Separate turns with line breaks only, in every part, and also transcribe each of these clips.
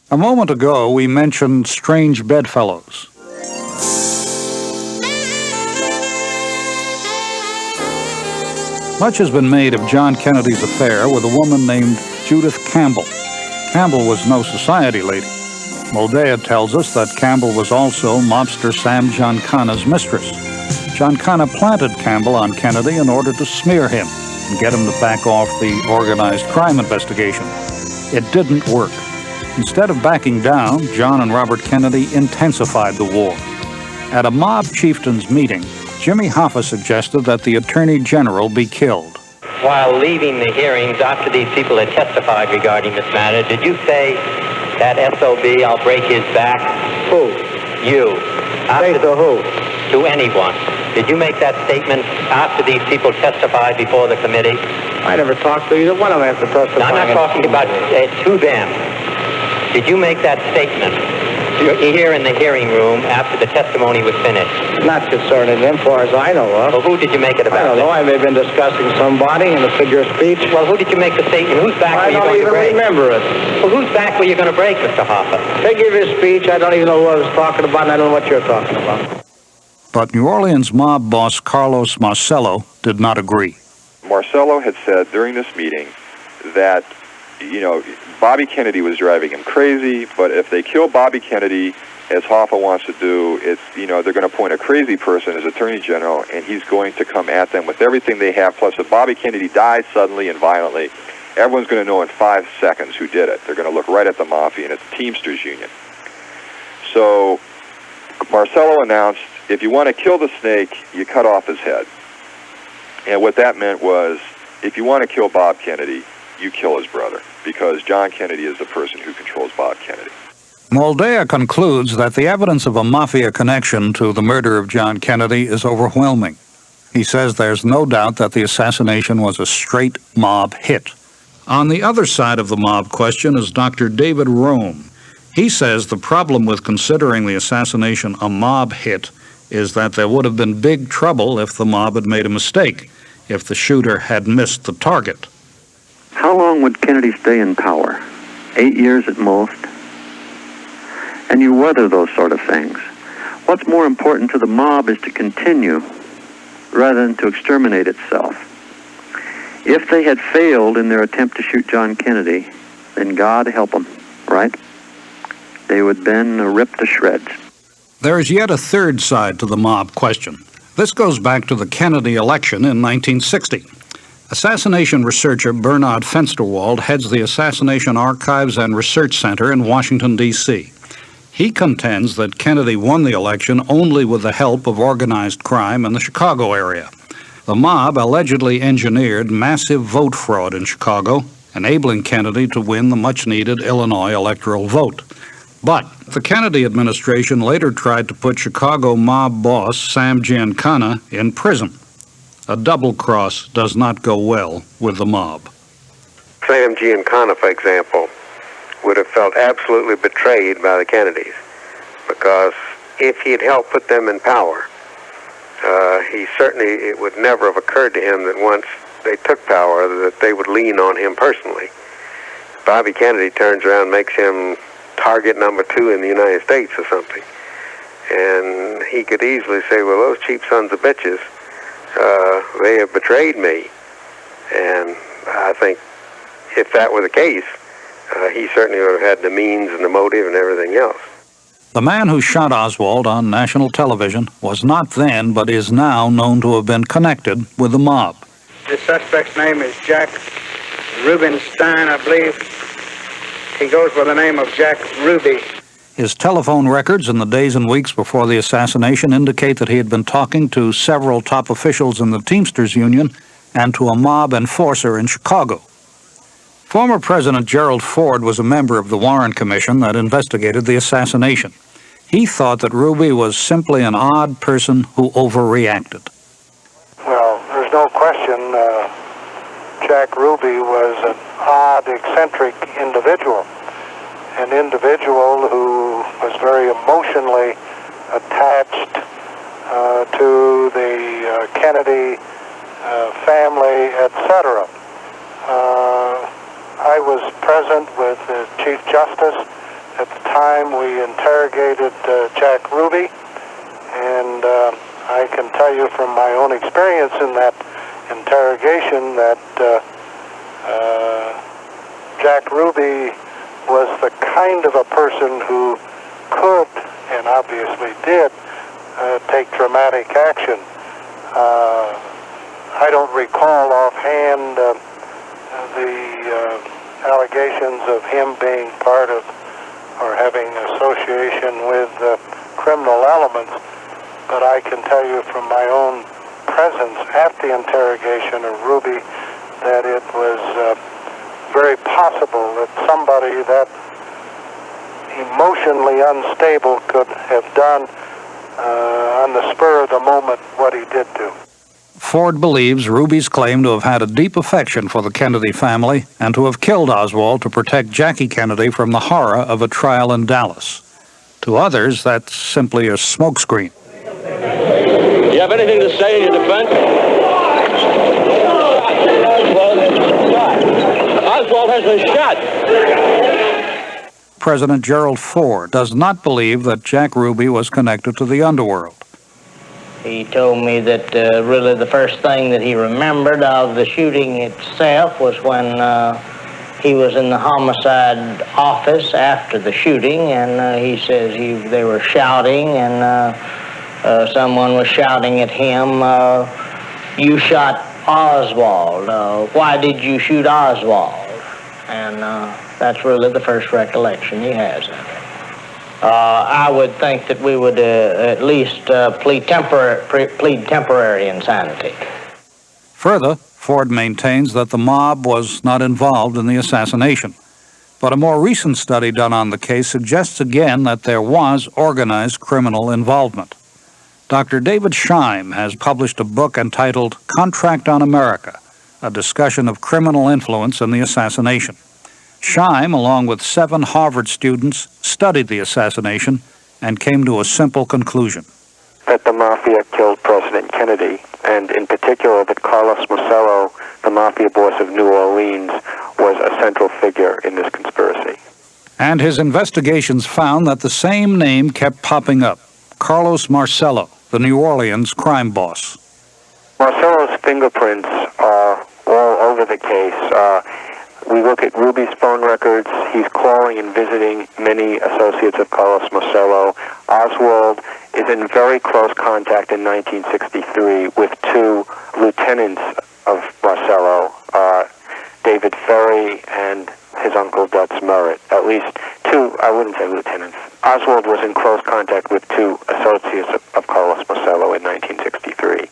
A moment ago, we mentioned strange bedfellows. Much has been made of John Kennedy's affair with a woman named Judith Campbell. Campbell was no society lady. Moldea tells us that Campbell was also mobster Sam Giancana's mistress. Giancana planted Campbell on Kennedy in order to smear him and get him to back off the organized crime investigation. It didn't work. Instead of backing down, John and Robert Kennedy intensified the war. At a mob chieftains meeting, Jimmy Hoffa suggested that the Attorney General be killed.
While leaving the hearings, after these people had testified regarding this matter, did you say that SOB, I'll break his back?
Who?
You.
Say to who?
To anyone. Did you make that statement after these people testified before the committee?
I never talked to either one of them after testifying.
No, I'm not talking about to them. Did you make that statement here in the hearing room after the testimony was finished?
Not concerning them, far as I know of.
Well, who did you make it about?
I don't know. I may have been discussing somebody in a figure of speech.
Well, who did you make the statement? Whose back were you going to break?
I don't even remember it.
Well, whose back were you going to break, Mr. Hoffa?
Figure of speech, I don't even know who I was talking about, and I don't know what you're talking about.
But New Orleans mob boss Carlos Marcello did not agree.
Marcello had said during this meeting that, Bobby Kennedy was driving him crazy, but if they kill Bobby Kennedy, as Hoffa wants to do, it's, they're going to appoint a crazy person as Attorney General, and he's going to come at them with everything they have. Plus, if Bobby Kennedy dies suddenly and violently, everyone's going to know in 5 seconds who did it. They're going to look right at the Mafia, and it's the Teamsters Union. So Marcello announced, if you want to kill the snake, you cut off his head. And what that meant was, if you want to kill Bob Kennedy, you kill his brother, because John Kennedy is the person who controls Bob Kennedy.
Moldea concludes that the evidence of a Mafia connection to the murder of John Kennedy is overwhelming. He says there's no doubt that the assassination was a straight mob hit. On the other side of the mob question is Dr. David Rome. He says the problem with considering the assassination a mob hit is that there would have been big trouble if the mob had made a mistake, if the shooter had missed the target.
How long would Kennedy stay in power? 8 years at most? And you weather those sort of things. What's more important to the mob is to continue rather than to exterminate itself. If they had failed in their attempt to shoot John Kennedy, then God help them, right? They would have been ripped to shreds.
There is yet a third side to the mob question. This goes back to the Kennedy election in 1960. Assassination researcher Bernard Fensterwald heads the Assassination Archives and Research Center in Washington, D.C. He contends that Kennedy won the election only with the help of organized crime in the Chicago area. The mob allegedly engineered massive vote fraud in Chicago, enabling Kennedy to win the much-needed Illinois electoral vote. But the Kennedy administration later tried to put Chicago mob boss Sam Giancana in prison. A double cross does not go well with the mob.
Sam Giancana, for example, would have felt absolutely betrayed by the Kennedys, because if he had helped put them in power, it would never have occurred to him that once they took power that they would lean on him personally. Bobby Kennedy turns around and makes him target number 2 in the United States or something. And he could easily say, well, those cheap sons of bitches, they have betrayed me. And I think if that were the case, he certainly would have had the means and the motive and everything else.
The man who shot Oswald on national television was not then, but is now known to have been connected with the mob.
The suspect's name is Jack Rubenstein, I believe. He goes by the name of Jack Ruby.
His telephone records in the days and weeks before the assassination indicate that he had been talking to several top officials in the Teamsters Union and to a mob enforcer in Chicago. Former President Gerald Ford was a member of the Warren Commission that investigated the assassination. He thought that Ruby was simply an odd person who overreacted.
Well, there's no question Jack Ruby was an odd, eccentric individual. An individual who was very emotionally attached to the Kennedy family, etc. I was present with the Chief Justice At the time, we interrogated Jack Ruby, and I can tell you from my own experience in that interrogation that Jack Ruby was the kind of a person who could, and obviously did, take dramatic action. I don't recall offhand the allegations of him being part of or having association with criminal elements, but I can tell you from my own presence at the interrogation of Ruby that it was very possible that somebody that emotionally unstable could have done on the spur of the moment what he did do.
Ford believes Ruby's claim to have had a deep affection for the Kennedy family and to have killed Oswald to protect Jackie Kennedy from the horror of a trial in Dallas. To others, that's simply a smokescreen.
Do you have anything to say in your defense? Oswald has been shot.
President Gerald Ford does not believe that Jack Ruby was connected to the underworld.
He told me that really the first thing that he remembered of the shooting itself was when he was in the homicide office after the shooting, and he says they were shouting, and someone was shouting at him, "You shot Oswald. Why did you shoot Oswald?" And that's really the first recollection he has of it. I would think that we would at least plead temporary insanity.
Further, Ford maintains that the mob was not involved in the assassination. But a more recent study done on the case suggests again that there was organized criminal involvement. Dr. David Scheim has published a book entitled Contract on America, a discussion of criminal influence in the assassination. Scheim, along with 7 Harvard students, studied the assassination and came to a simple conclusion.
That the Mafia killed President Kennedy, and in particular that Carlos Marcello, the Mafia boss of New Orleans, was a central figure in this conspiracy.
And his investigations found that the same name kept popping up, Carlos Marcello, the New Orleans crime boss.
Marcello's fingerprints are all over the case. We look at Ruby's phone records. He's calling and visiting many associates of Carlos Marcello. Oswald is in very close contact in 1963 with 2 lieutenants of Marcello, David Ferry and his uncle Dutz Merritt. At least 2, I wouldn't say lieutenants. Oswald was in close contact with 2 associates of Carlos Marcello in 1963.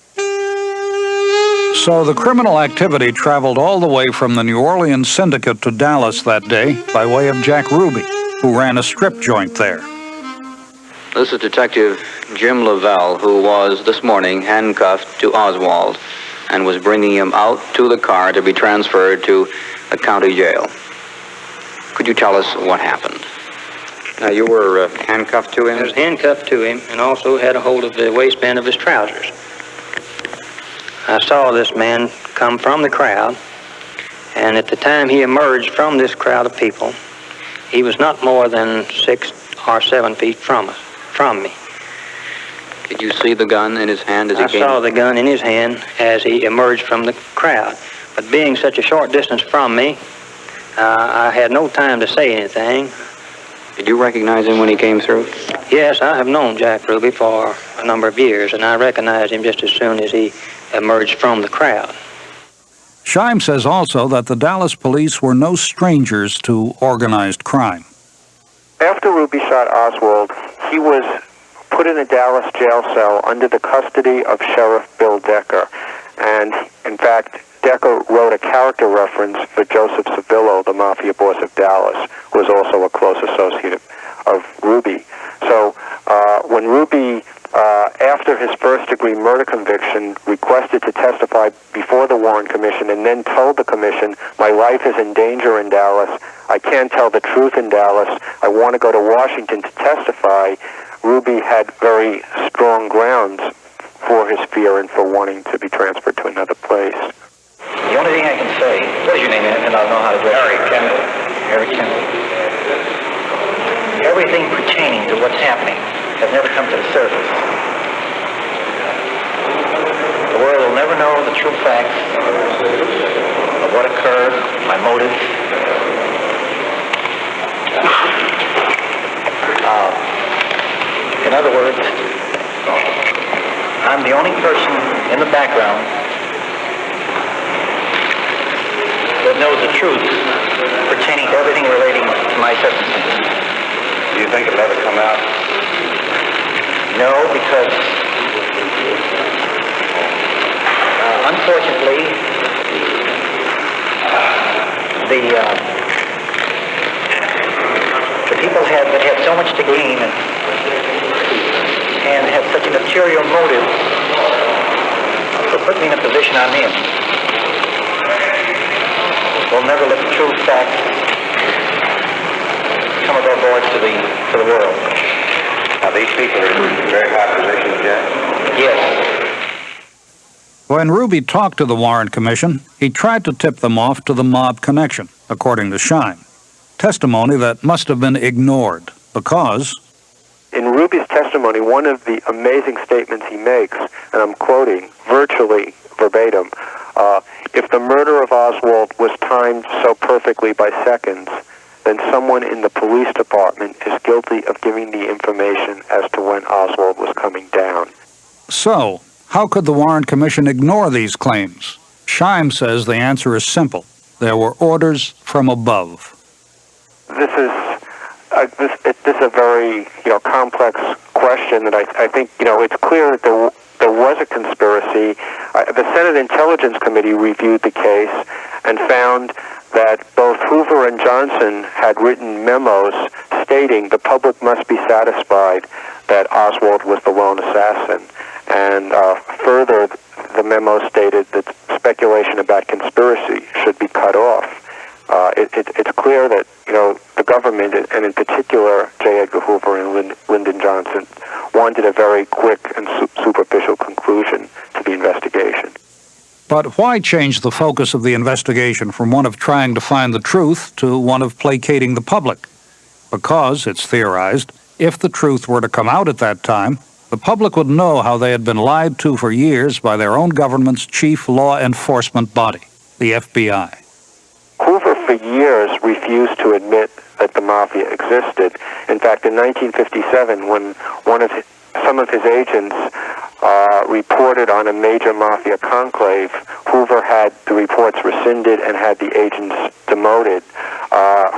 So the criminal activity traveled all the way from the New Orleans syndicate to Dallas that day by way of Jack Ruby, who ran a strip joint there.
This is Detective Jim Lavelle, who was this morning handcuffed to Oswald and was bringing him out to the car to be transferred to the county jail. Could you tell us what happened? Now, you were handcuffed to him?
I was handcuffed to him and also had a hold of the waistband of his trousers. I saw this man come from the crowd, and at the time he emerged from this crowd of people, he was not more than 6 or 7 feet from me.
Did you see the gun in his hand as he came?
I saw the gun in his hand as he emerged from the crowd, but being such a short distance from me, I had no time to say anything.
Did you recognize him when he came through?
Yes, I have known Jack Ruby for a number of years, and I recognized him just as soon as he emerged from the crowd.
Scheim says also that the Dallas police were no strangers to organized crime.
After Ruby shot Oswald, he was put in a Dallas jail cell under the custody of Sheriff Bill Decker. And, in fact, Decker wrote a character reference for Joseph Civillo, the Mafia boss of Dallas, who was also a close associate of Ruby. So when Ruby, after his first-degree murder conviction, requested to testify before the Warren Commission and then told the Commission, "My life is in danger in Dallas. I can't tell the truth in Dallas. I want to go to Washington to testify," Ruby had very strong grounds for his fear and for wanting to be transferred to another place.
The only thing I can say, what is your name, and I'll know how to address you. Harry Kendall. Harry Kendall. everything pertaining to what's happening has never come to the surface. The world will never know the true facts of what occurred, my motives. In other words, I'm the only person in the background that knows the truth pertaining to everything relating to my circumstances.
Do you think it'll ever come out?
No, because unfortunately, the people that had so much to gain and had such a material motive to put me in a position I'm in will never let the true facts come above board to the world.
Now, these people are in very high positions, Jack?
Yes.
When Ruby talked to the Warren Commission, he tried to tip them off to the mob connection, according to Scheim. Testimony that must have been ignored because...
In Ruby's testimony, one of the amazing statements he makes, and I'm quoting virtually verbatim, if the murder of Oswald was timed so perfectly by seconds, then someone in the police department is guilty of giving the information as to when Oswald was coming down.
So, how could the Warren Commission ignore these claims? Scheim says the answer is simple. There were orders from above.
This is a very complex question that I think it's clear that there was a conspiracy. The Senate Intelligence Committee reviewed the case and found that both Hoover and Johnson had written memos stating the public must be satisfied that Oswald was the lone assassin. And further, the memo stated that speculation about conspiracy should be cut off. It's clear that the government, and in particular J. Edgar Hoover and Lyndon Johnson, wanted a very quick and superficial conclusion to the investigation.
But why change the focus of the investigation from one of trying to find the truth to one of placating the public? Because, it's theorized, if the truth were to come out at that time, the public would know how they had been lied to for years by their own government's chief law enforcement body, the FBI.
Hoover for years refused to admit that the mafia existed. In fact, in 1957, when some of his agents reported on a major mafia conclave, Hoover had the reports rescinded and had the agents demoted.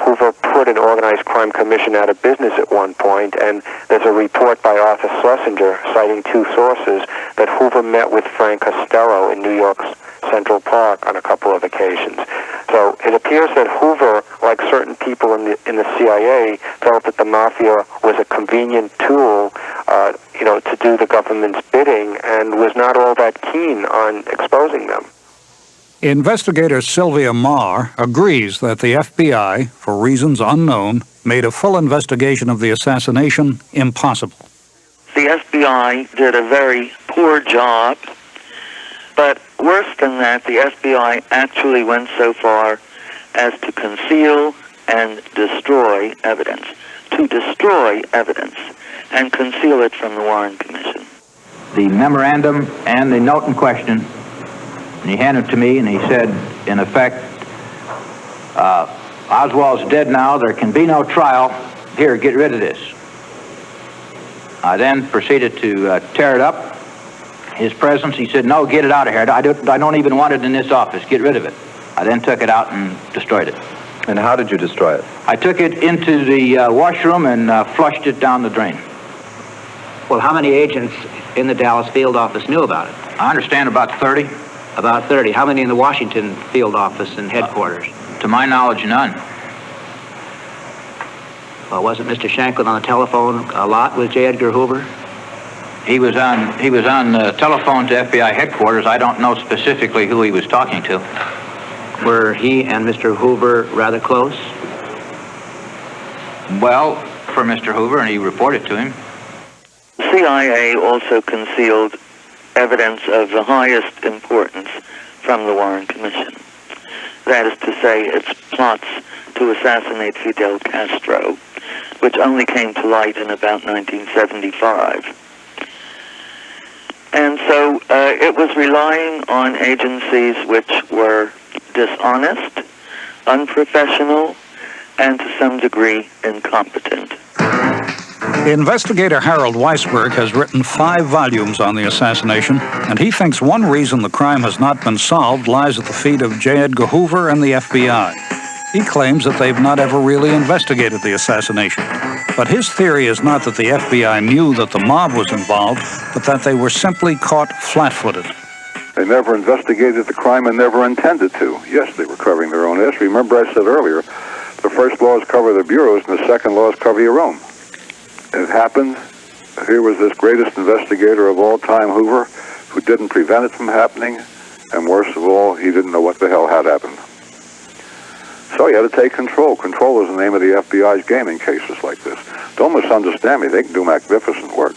Hoover put an organized crime commission out of business at one point, and there's a report by Arthur Schlesinger citing two sources that Hoover met with Frank Costello in New York's Central Park on a couple of occasions. So it appears that Hoover, like certain people in the CIA, felt that the mafia was a convenient tool, to do the government's bidding, and was not all that keen on exposing them.
Investigator Sylvia Marr agrees that the FBI, for reasons unknown, made a full investigation of the assassination impossible.
The FBI did a very poor job, but worse than that, the FBI actually went so far as to conceal and destroy evidence. To destroy evidence and conceal it from the Warren Commission.
The memorandum and the note in question, and he handed it to me, and he said, in effect, Oswald's dead now, there can be no trial. Here, get rid of this. I then proceeded to tear it up. His presence, he said, no, get it out of here. I don't even want it in this office. Get rid of it. I then took it out and destroyed it.
And how did you destroy it?
I took it into the washroom and flushed it down the drain.
Well, how many agents in the Dallas field office knew about it?
I understand about 30.
About 30. How many in the Washington field office and headquarters?
To my knowledge, none.
Well, wasn't Mr. Shanklin on the telephone a lot with J. Edgar Hoover?
He was on the telephone to FBI headquarters. I don't know specifically who he was talking to.
Were he and Mr. Hoover rather close?
Well, for Mr. Hoover, and he reported to him.
The CIA also concealed evidence of the highest importance from the Warren Commission. That is to say, its plots to assassinate Fidel Castro, which only came to light in about 1975. And so it was relying on agencies which were dishonest, unprofessional, and to some degree incompetent.
Investigator Harold Weisberg has written 5 volumes on the assassination, and he thinks one reason the crime has not been solved lies at the feet of J. Edgar Hoover and the FBI. He claims that they've not ever really investigated the assassination. But his theory is not that the FBI knew that the mob was involved, but that they were simply caught flat-footed.
They never investigated the crime and never intended to. Yes, they were covering their own ass. Remember I said earlier, the first laws cover the bureaus and the second laws cover your own. It happened. Here was this greatest investigator of all time, Hoover, who didn't prevent it from happening, and worst of all, he didn't know what the hell had happened. So he had to take control. Control is the name of the FBI's game in cases like this. Don't misunderstand me. They can do magnificent work.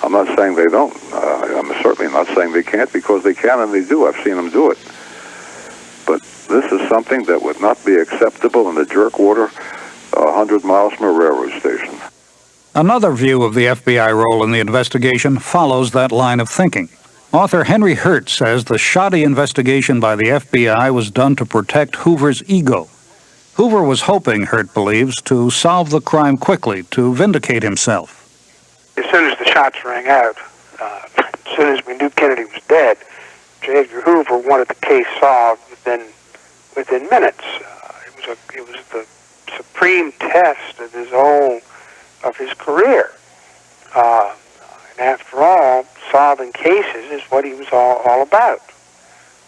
I'm not saying they don't. I'm certainly not saying they can't, because they can and they do. I've seen them do it. But this is something that would not be acceptable in the jerkwater 100 miles from a railroad station.
Another view of the FBI role in the investigation follows that line of thinking. Author Henry Hurt says the shoddy investigation by the FBI was done to protect Hoover's ego. Hoover was hoping, Hurt believes, to solve the crime quickly, to vindicate himself.
As soon as the shots rang out, as soon as we knew Kennedy was dead, J. Edgar Hoover wanted the case solved within minutes. It was the supreme test of his career. And after all, solving cases is what he was all about.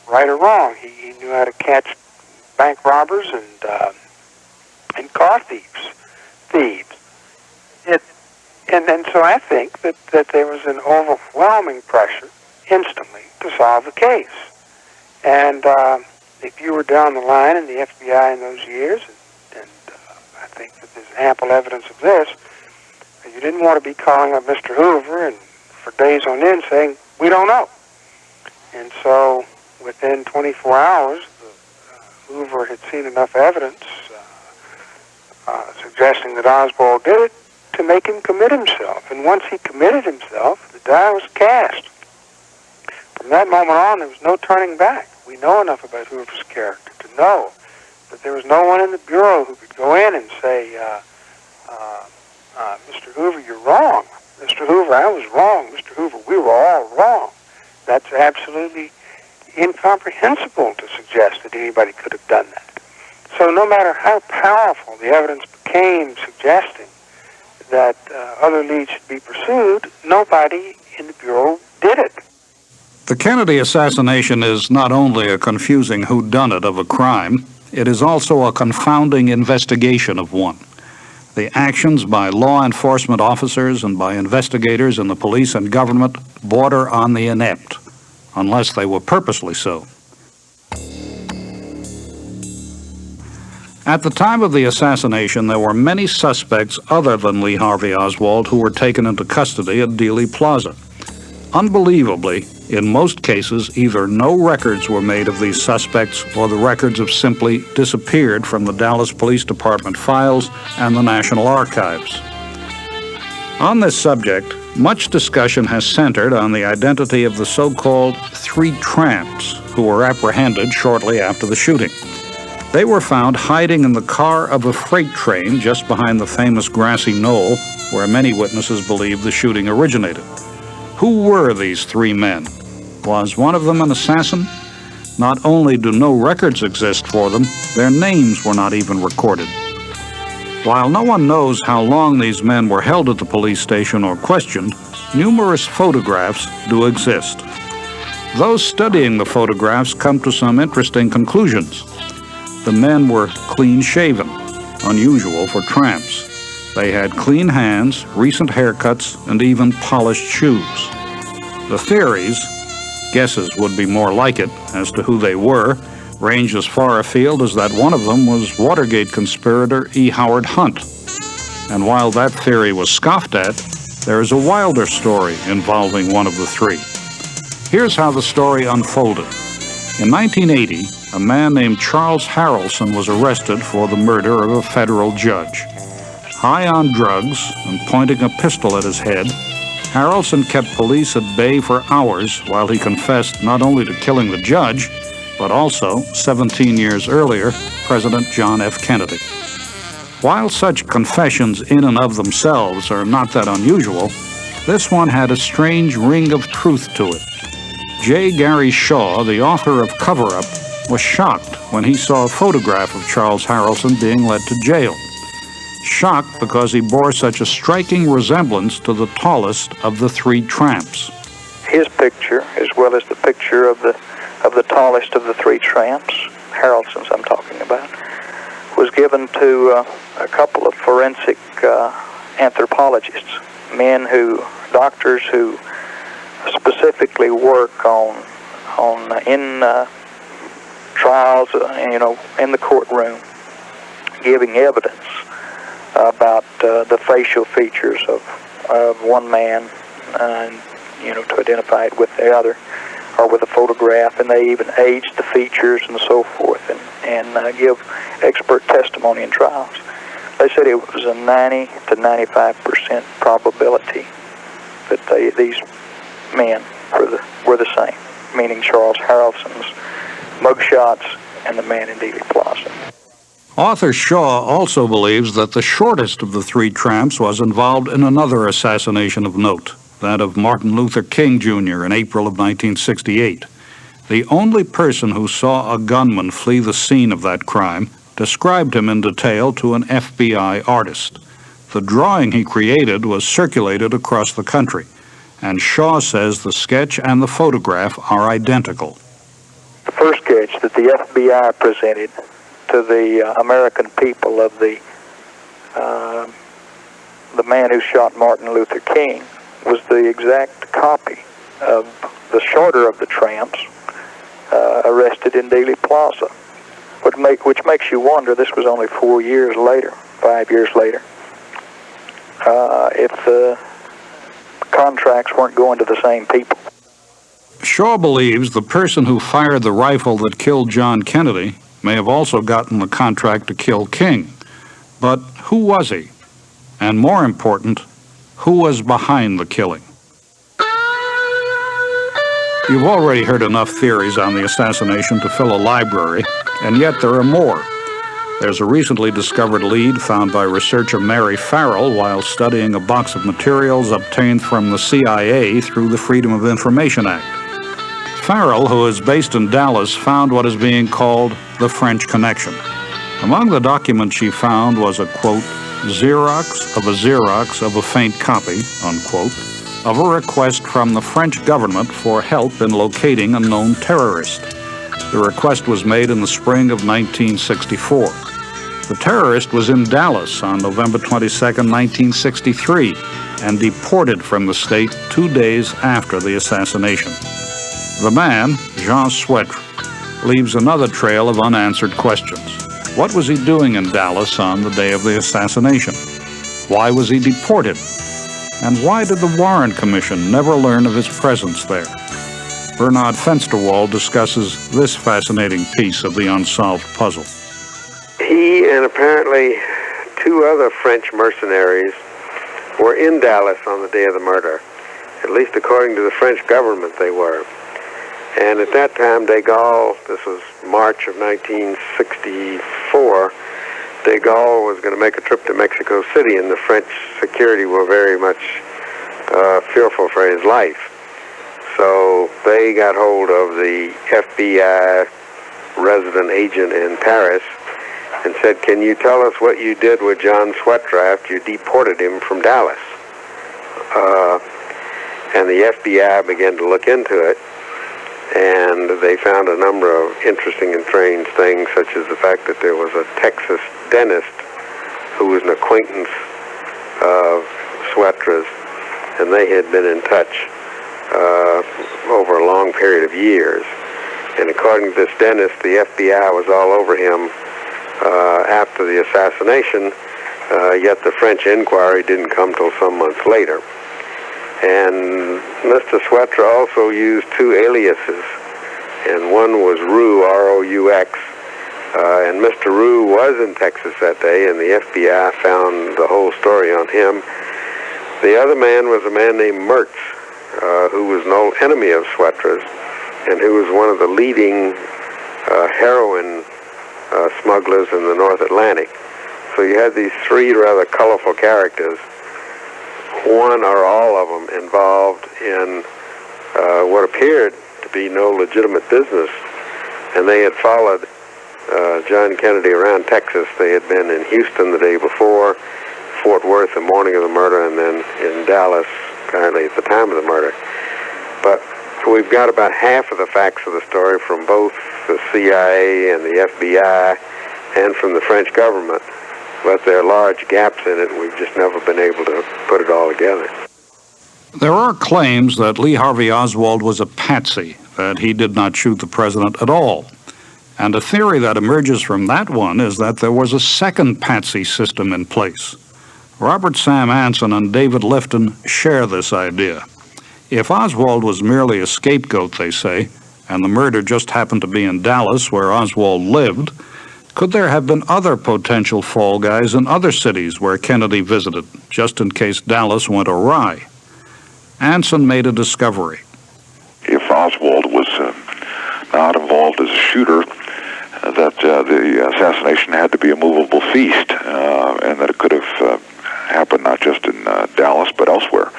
Right or wrong, he knew how to catch bank robbers and car thieves. And so I think that there was an overwhelming pressure instantly to solve the case. And if you were down the line in the FBI in those years, and I think that there's ample evidence of this, you didn't want to be calling up Mr. Hoover and for days on end saying, we don't know. And so within 24 hours, Hoover had seen enough evidence suggesting that Oswald did it to make him commit himself. And once he committed himself, the die was cast. From that moment on, there was no turning back. We know enough about Hoover's character to know that there was no one in the Bureau who could go in and say, Mr. Hoover, you're wrong. Mr. Hoover, I was wrong. Mr. Hoover, we were all wrong. That's absolutely incomprehensible to suggest that anybody could have done that. So no matter how powerful the evidence became suggesting that other leads should be pursued, nobody in the Bureau did it.
The Kennedy assassination is not only a confusing whodunit of a crime, it is also a confounding investigation of one. The actions by law enforcement officers and by investigators in the police and government border on the inept, unless they were purposely so. At the time of the assassination, there were many suspects other than Lee Harvey Oswald who were taken into custody at Dealey Plaza. Unbelievably, in most cases, either no records were made of these suspects or the records have simply disappeared from the Dallas Police Department files and the National Archives. On this subject, much discussion has centered on the identity of the so-called 3 tramps who were apprehended shortly after the shooting. They were found hiding in the car of a freight train just behind the famous grassy knoll where many witnesses believe the shooting originated. Who were these 3 men? Was one of them an assassin? Not only do no records exist for them, their names were not even recorded. While no one knows how long these men were held at the police station or questioned, numerous photographs do exist. Those studying the photographs come to some interesting conclusions. The men were clean-shaven, unusual for tramps. They had clean hands, recent haircuts, and even polished shoes. The theories, guesses would be more like it, as to who they were, range as far afield as that one of them was Watergate conspirator E. Howard Hunt. And while that theory was scoffed at, there is a wilder story involving one of the 3. Here's how the story unfolded. In 1980, a man named Charles Harrelson was arrested for the murder of a federal judge. High on drugs and pointing a pistol at his head, Harrelson kept police at bay for hours while he confessed not only to killing the judge, but also, 17 years earlier, President John F. Kennedy. While such confessions in and of themselves are not that unusual, this one had a strange ring of truth to it. J. Gary Shaw, the author of Cover Up, was shocked when he saw a photograph of Charles Harrelson being led to jail. Shocked because he bore such a striking resemblance to the tallest of the three tramps.
His picture, as well as the picture of the tallest of the three tramps, Harrelson's I'm talking about, was given to a couple of forensic anthropologists, doctors who specifically work in trials, in the courtroom, giving evidence about the facial features of one man, to identify it with the other, or with a photograph, and they even age the features and so forth, and give expert testimony in trials. They said it was a 90 to 95% probability that these men were the same, meaning Charles Harrelson's mugshots and the man in Dealey Plaza.
Author Shaw also believes that the shortest of the three tramps was involved in another assassination of note, that of Martin Luther King Jr. in April of 1968. The only person who saw a gunman flee the scene of that crime described him in detail to an FBI artist. The drawing he created was circulated across the country, and Shaw says the sketch and the photograph are identical.
The first sketch that the FBI presented to the American people of the man who shot Martin Luther King was the exact copy of the shorter of the tramps arrested in Dealey Plaza, which makes you wonder, this was only 5 years later, if the contracts weren't going to the same people.
Shaw believes the person who fired the rifle that killed John Kennedy may have also gotten the contract to kill King. But who was he? And more important, who was behind the killing? You've already heard enough theories on the assassination to fill a library, and yet there are more. There's a recently discovered lead found by researcher Mary Farrell while studying a box of materials obtained from the CIA through the Freedom of Information Act. Farrell, who is based in Dallas, found what is being called the French Connection. Among the documents she found was a, quote, Xerox of a faint copy, unquote, of a request from the French government for help in locating a known terrorist. The request was made in the spring of 1964. The terrorist was in Dallas on November 22, 1963, and deported from the state 2 days after the assassination. The man, Jean Swetre, leaves another trail of unanswered questions. What was he doing in Dallas on the day of the assassination? Why was he deported? And why did the Warren Commission never learn of his presence there? Bernard Fensterwald discusses this fascinating piece of the unsolved puzzle.
He and apparently 2 other French mercenaries were in Dallas on the day of the murder. At least according to the French government, they were. And at that time, de Gaulle, this was March of 1964, de Gaulle was going to make a trip to Mexico City, and the French security were very much fearful for his life. So they got hold of the FBI resident agent in Paris and said, "Can you tell us what you did with John Swetre after you deported him from Dallas?" And the FBI began to look into it, and they found a number of interesting and strange things, such as the fact that there was a Texas dentist who was an acquaintance of Swetre's, and they had been in touch over a long period of years. And according to this dentist, the FBI was all over him after the assassination, yet the French inquiry didn't come till some months later. And Mr. Swetre also used 2 aliases, and one was Roux, R-O-U-X, And Mr. Rue was in Texas that day, and the FBI found the whole story on him. The other man was a man named Mertz, who was an old enemy of Swetra's, and who was one of the leading heroin smugglers in the North Atlantic. So you had these three rather colorful characters, one or all of them involved in what appeared to be no legitimate business, and they had followed John Kennedy around Texas. They had been in Houston the day before, Fort Worth the morning of the murder, and then in Dallas apparently at the time of the murder. But we've got about half of the facts of the story from both the CIA and the FBI and from the French government, but there are large gaps in it, and we've just never been able to put it all together.
There are claims that Lee Harvey Oswald was a patsy, that he did not shoot the president at all. And a theory that emerges from that one is that there was a second patsy system in place. Robert Sam Anson and David Lifton share this idea. If Oswald was merely a scapegoat, they say, and the murder just happened to be in Dallas, where Oswald lived, could there have been other potential fall guys in other cities where Kennedy visited, just in case Dallas went awry? Anson made a discovery.
If Oswald was not involved as a shooter, that the assassination had to be a movable feast, and that it could have happened not just in Dallas but elsewhere.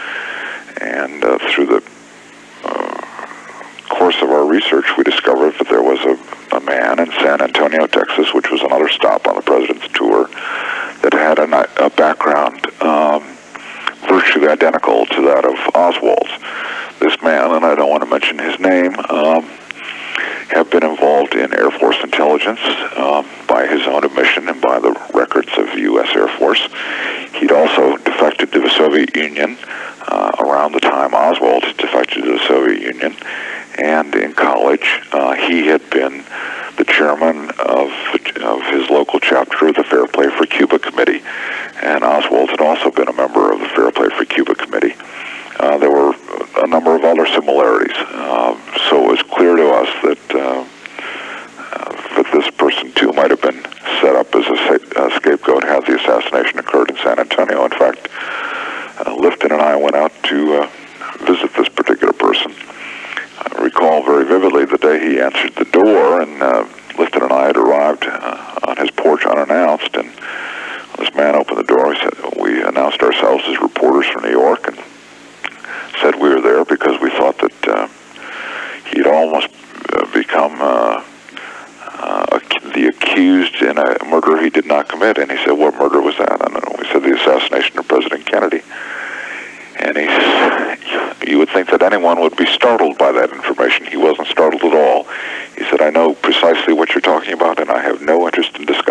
And through the course of our research, we discovered that there was a man in San Antonio, Texas, which was another stop on the president's tour, that had a background virtually identical to that of Oswald's. This man, and I don't want to mention his name, have been involved in Air Force intelligence by his own admission and by the records of the U.S. Air Force. He'd also defected to the Soviet Union around the time Oswald defected to the Soviet Union, and in college he had been the chairman of his local chapter of the Fair Play for Cuba Committee, and Oswald had also been a member of the Fair Play for Cuba Committee. There were a number of other similarities, so it was clear to us that this person too might have been set up as a scapegoat had the assassination occurred in San Antonio. In fact, Lifton and I went out to visit this particular person. I recall very vividly the day he answered the door, and Lifton and I had arrived on his porch unannounced, and this man opened the door. We announced ourselves as reporters from New York and said we were there because we thought that he'd almost become the accused in a murder he did not commit. And he said, "What murder was that?" And we said, "The assassination of President Kennedy." And you would think that anyone would be startled by that information. He wasn't startled at all. He said, "I know precisely what you're talking about, and I have no interest in discussing